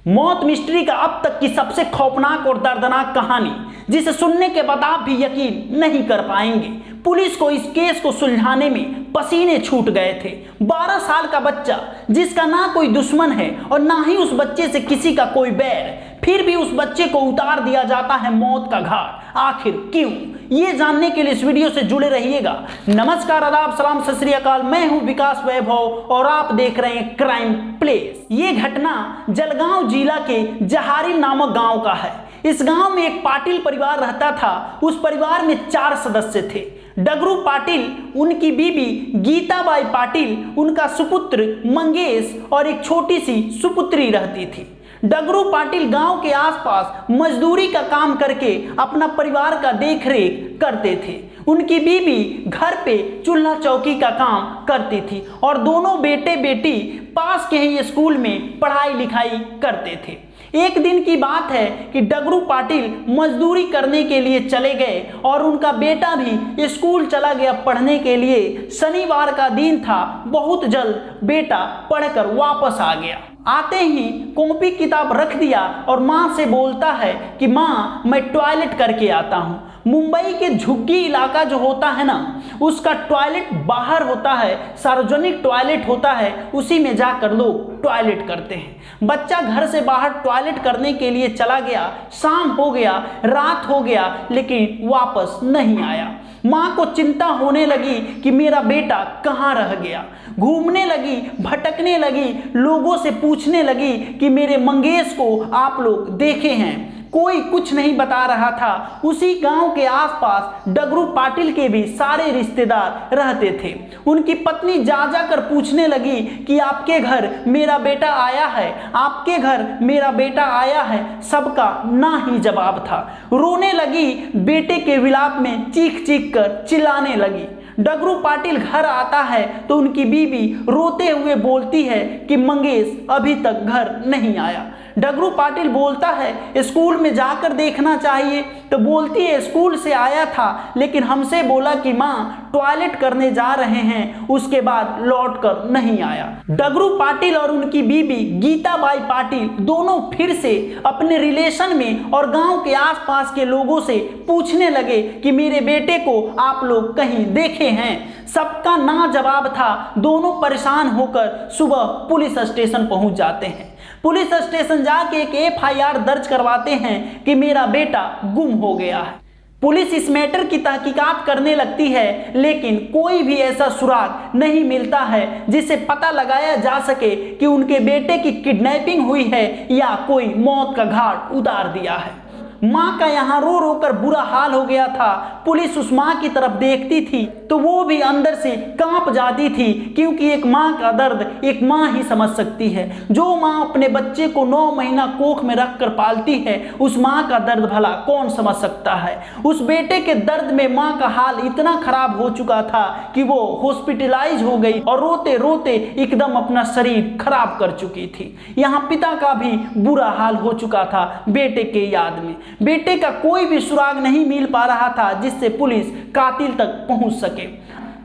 मौत मिस्ट्री का अब तक की सबसे खौफनाक और दर्दनाक कहानी, जिसे सुनने के बाद आप भी यकीन नहीं कर पाएंगे। पुलिस को इस केस को सुलझाने में पसीने छूट गए थे। 12 साल का बच्चा, जिसका ना कोई दुश्मन है और ना ही उस बच्चे से किसी का कोई बैर, फिर भी उस बच्चे को उतार दिया जाता है मौत का घाट। आखिर क्यों? ये जानने के लिए इस वीडियो से जुड़े रहिएगा। नमस्कार, आदाब, सलाम, सत श्री अकाल। मैं हूं विकास वैभव और आप देख रहे हैं क्राइम प्लेस। ये घटना जलगांव जिला के जहारी नामक गांव का है। इस गांव में एक पाटिल परिवार रहता था। उस परिवार में 4 सदस्य थे। डगरू पाटिल, उनकी बीबी गीताबाई पाटिल, उनका सुपुत्र मंगेश और एक छोटी सी सुपुत्री रहती थी। डगरू पाटिल गांव के आसपास मजदूरी का काम करके अपना परिवार का देखरेख करते थे। उनकी बीबी घर पे चूल्हा चौकी का काम करती थी और दोनों बेटे बेटी पास के ही स्कूल में पढ़ाई लिखाई करते थे। एक दिन की बात है कि डगरू पाटिल मजदूरी करने के लिए चले गए और उनका बेटा भी स्कूल चला गया पढ़ने के लिए। शनिवार का दिन था। बहुत जल्द बेटा पढ़कर वापस आ गया। आते ही कॉपी किताब रख दिया और माँ से बोलता है कि माँ, मैं टॉयलेट करके आता हूँ। मुंबई के झुग्गी इलाका जो होता है ना, उसका टॉयलेट बाहर होता है, सार्वजनिक टॉयलेट होता है, उसी में जाकर लोग टॉयलेट करते हैं। बच्चा घर से बाहर टॉयलेट करने के लिए चला गया। शाम हो गया, रात हो गया, लेकिन वापस नहीं आया। माँ को चिंता होने लगी कि मेरा बेटा कहाँ रह गया। घूमने लगी, भटकने लगी, लोगों से पूछने लगी कि मेरे मंगेश को आप लोग देखे हैं। कोई कुछ नहीं बता रहा था। उसी गांव के आसपास डगरू पाटिल के भी सारे रिश्तेदार रहते थे। उनकी पत्नी जा जाकर पूछने लगी कि आपके घर मेरा बेटा आया है, आपके घर मेरा बेटा आया है। सबका ना ही जवाब था। रोने लगी, बेटे के विलाप में चीख चीख कर चिल्लाने लगी। डगरू पाटिल घर आता है तो उनकी बीबी रोते हुए बोलती है कि मंगेश अभी तक घर नहीं आया। डगरू पाटिल बोलता है स्कूल में जाकर देखना चाहिए, तो बोलती है स्कूल से आया था, लेकिन हमसे बोला कि माँ टॉयलेट करने जा रहे हैं, उसके बाद लौट कर नहीं आया। डगरू पाटिल और उनकी बीबी गीताबाई पाटिल दोनों फिर से अपने रिलेशन में और गांव के आसपास के लोगों से पूछने लगे कि मेरे बेटे को आप लोग कहीं देखे हैं। सबका ना जवाब था। दोनों परेशान होकर सुबह पुलिस स्टेशन पहुंच जाते हैं। पुलिस स्टेशन जाके एक FIR दर्ज करवाते हैं कि मेरा बेटा गुम हो गया है। पुलिस इस मैटर की तहकीकात करने लगती है, लेकिन कोई भी ऐसा सुराग नहीं मिलता है जिससे पता लगाया जा सके कि उनके बेटे की किडनैपिंग हुई है या कोई मौत का घाट उतार दिया है। माँ का यहाँ रो रो कर बुरा हाल हो गया था। पुलिस उस माँ की तरफ देखती थी तो वो भी अंदर से कांप जाती थी, क्योंकि एक माँ का दर्द एक माँ ही समझ सकती है। जो माँ अपने बच्चे को 9 महीना कोख में रख कर पालती है, उस माँ का दर्द भला कौन समझ सकता है। उस बेटे के दर्द में माँ का हाल इतना खराब हो चुका था कि वो हॉस्पिटलाइज हो गई और रोते रोते एकदम अपना शरीर खराब कर चुकी थी। यहाँ पिता का भी बुरा हाल हो चुका था बेटे के याद में। बेटे का कोई भी सुराग नहीं मिल पा रहा था जिससे पुलिस कातिल तक पहुंच सके।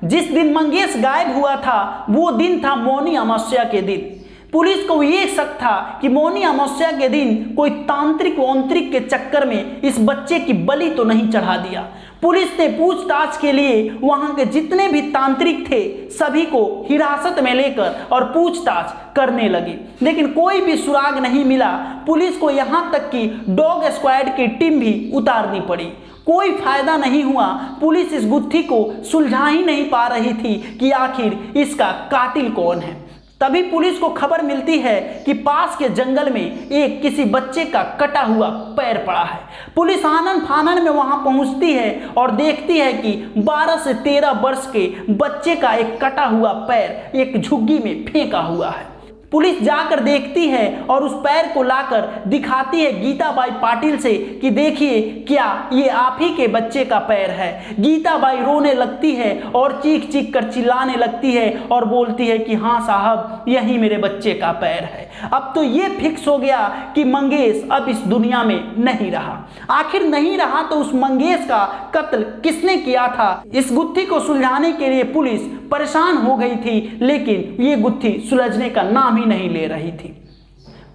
जिस दिन मंगेश गायब हुआ था वो दिन था मौनी अमावस्या के दिन। पुलिस को ये शक था कि मौनी अमावस्या के दिन कोई तांत्रिक वंत्रिक के चक्कर में इस बच्चे की बलि तो नहीं चढ़ा दिया। पुलिस ने पूछताछ के लिए वहां के जितने भी तांत्रिक थे सभी को हिरासत में लेकर और पूछताछ करने लगी, लेकिन कोई भी सुराग नहीं मिला। पुलिस को यहां तक कि डॉग स्क्वाड की टीम भी उतारनी पड़ी। कोई फायदा नहीं हुआ। पुलिस इस गुत्थी को सुलझा ही नहीं पा रही थी कि आखिर इसका कातिल कौन है। तभी पुलिस को खबर मिलती है कि पास के जंगल में एक किसी बच्चे का कटा हुआ पैर पड़ा है। पुलिस आनन फानन में वहां पहुंचती है और देखती है कि 12 से 13 वर्ष के बच्चे का एक कटा हुआ पैर एक झुग्गी में फेंका हुआ है। पुलिस जाकर देखती है और उस पैर को लाकर दिखाती है गीताबाई पाटिल से कि देखिए क्या ये आप ही के बच्चे का पैर है। गीताबाई रोने लगती है और चीख चीख कर चिल्लाने लगती है और बोलती है कि हाँ साहब, यही मेरे बच्चे का पैर है। अब तो ये फिक्स हो गया कि मंगेश अब इस दुनिया में नहीं रहा। आखिर नहीं रहा तो उस मंगेश का कत्ल किसने किया था? इस गुत्थी को सुलझाने के लिए पुलिस परेशान हो गई थी, लेकिन ये गुत्थी सुलझने का नाम ही नहीं ले रही थी।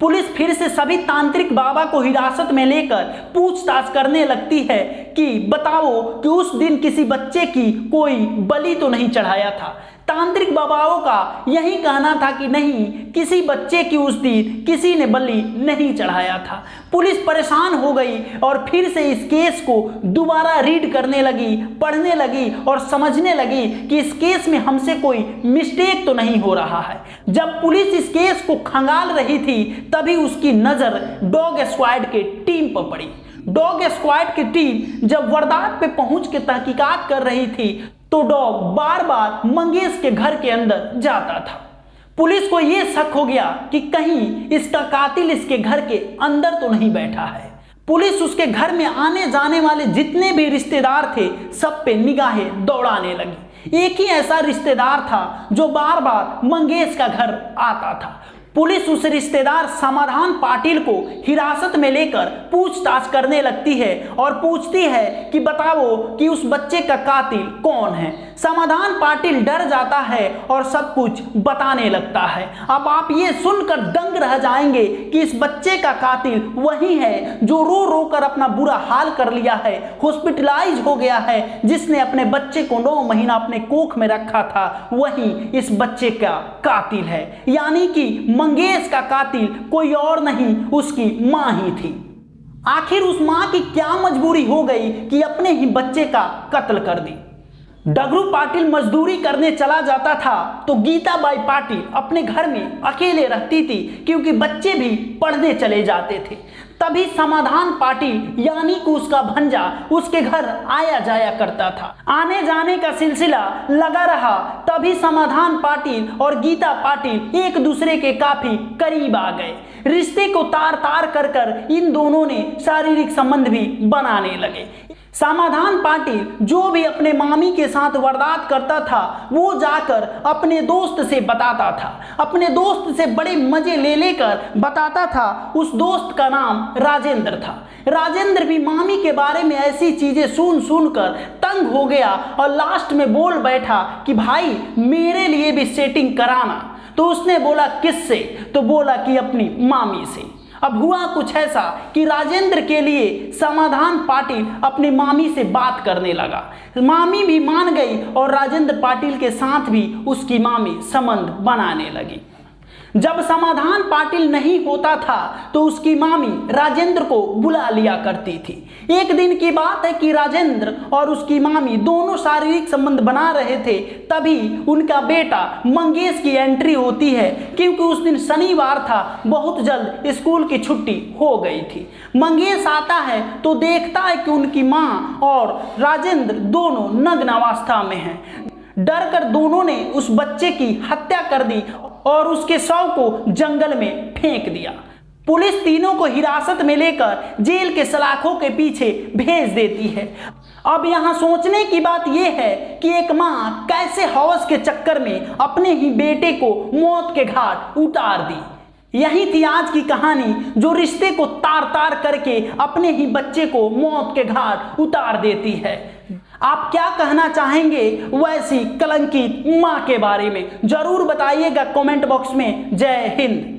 पुलिस फिर से सभी तांत्रिक बाबा को हिरासत में लेकर पूछताछ करने लगती है कि बताओ कि उस दिन किसी बच्चे की कोई बलि तो नहीं चढ़ाया था। तांत्रिक बाबाओं का यही कहना था कि नहीं, किसी बच्चे की उस दिन किसी ने बलि नहीं चढ़ाया था। पुलिस परेशान हो गई और फिर से इस केस को दोबारा रीड करने लगी, पढ़ने लगी और समझने लगी कि इस केस में हमसे कोई मिस्टेक तो नहीं हो रहा है। जब पुलिस इस केस को खंगाल रही थी तभी उसकी नज़र डॉग स्क्वाड के टीम पर पड़ी। डॉग स्क्वाड की टीम जब वारदात पे पहुंच के तहकीकात कर रही थी तो डॉग बार बार मंगेश के घर के अंदर जाता था। पुलिस को यह शक हो गया कि कहीं इसका कातिल इसके घर के अंदर तो नहीं बैठा है। पुलिस उसके घर में आने जाने वाले जितने भी रिश्तेदार थे सब पे निगाहें दौड़ाने लगी। एक ही ऐसा रिश्तेदार था जो बार बार मंगेश का घर आता था। पुलिस उस रिश्तेदार समाधान पाटिल को हिरासत में लेकर पूछताछ करने लगती है और पूछती है कि बताओ कि उस बच्चे का कातिल कौन है। समाधान पाटिल डर जाता है और सब कुछ बताने लगता है। अब आप ये सुनकर दंग रह जाएंगे कि इस बच्चे का कातिल वही है जो रो रो कर अपना बुरा हाल कर लिया है, हॉस्पिटलाइज हो गया है, जिसने अपने बच्चे को 9 महीना अपने कोख में रखा था, वही इस बच्चे का कातिल है। यानी कि मंगेश का कातिल कोई और नहीं, उसकी मां ही थी। आखिर उस मां की क्या मजबूरी हो गई कि अपने ही बच्चे का कत्ल कर दी। डगरू पाटिल मजदूरी करने चला जाता था तो गीताबाई पाटिल अपने घर में अकेले रहती थी क्योंकि बच्चे भी पढ़ने चले जाते थे। तभी समाधान पाटिल यानी कि उसका भंजा उसके घर आया जाया करता था। आने जाने का सिलसिला लगा रहा। तभी समाधान पाटिल और गीता पाटिल एक दूसरे के काफी करीब आ गए। रिश्ते को तार तार कर कर इन दोनों ने शारीरिक संबंध भी बनाने लगे। समाधान पाटिल जो भी अपने मामी के साथ वारदात करता था वो जाकर अपने दोस्त से बताता था, अपने दोस्त से बड़े मजे ले लेकर बताता था। उस दोस्त का नाम राजेंद्र था। राजेंद्र भी मामी के बारे में ऐसी चीजें सुन सुनकर तंग हो गया और लास्ट में बोल बैठा कि भाई मेरे लिए भी सेटिंग कराना। तो उसने बोला किससे? तो बोला कि अपनी मामी से। अब हुआ कुछ ऐसा कि राजेंद्र के लिए समाधान पाटिल अपनी मामी से बात करने लगा। मामी भी मान गई और राजेंद्र पाटिल के साथ भी उसकी मामी संबंध बनाने लगी। जब समाधान पाटिल नहीं होता था तो उसकी मामी राजेंद्र को बुला लिया करती थी। एक दिन की बात है कि राजेंद्र और उसकी मामी दोनों शारीरिक संबंध बना रहे थे, तभी उनका बेटा मंगेश की एंट्री होती है क्योंकि उस दिन शनिवार था, बहुत जल्द स्कूल की छुट्टी हो गई थी। मंगेश आता है तो देखता है कि उनकी माँ और राजेंद्र दोनों नग्न अवस्था में हैं। डर कर दोनों ने उस बच्चे की हत्या कर दी और उसके शव को जंगल में फेंक दिया। पुलिस तीनों को हिरासत में लेकर जेल के सलाखों के पीछे भेज देती है। अब यहाँ सोचने की बात यह है कि एक माँ कैसे हवस के चक्कर में अपने ही बेटे को मौत के घाट उतार दी। यही थी आज की कहानी जो रिश्ते को तार तार करके अपने ही बच्चे को मौत के घाट उतार देती है। आप क्या कहना चाहेंगे वैसी कलंकित मां के बारे में? जरूर बताइएगा कमेंट बॉक्स में। जय हिंद।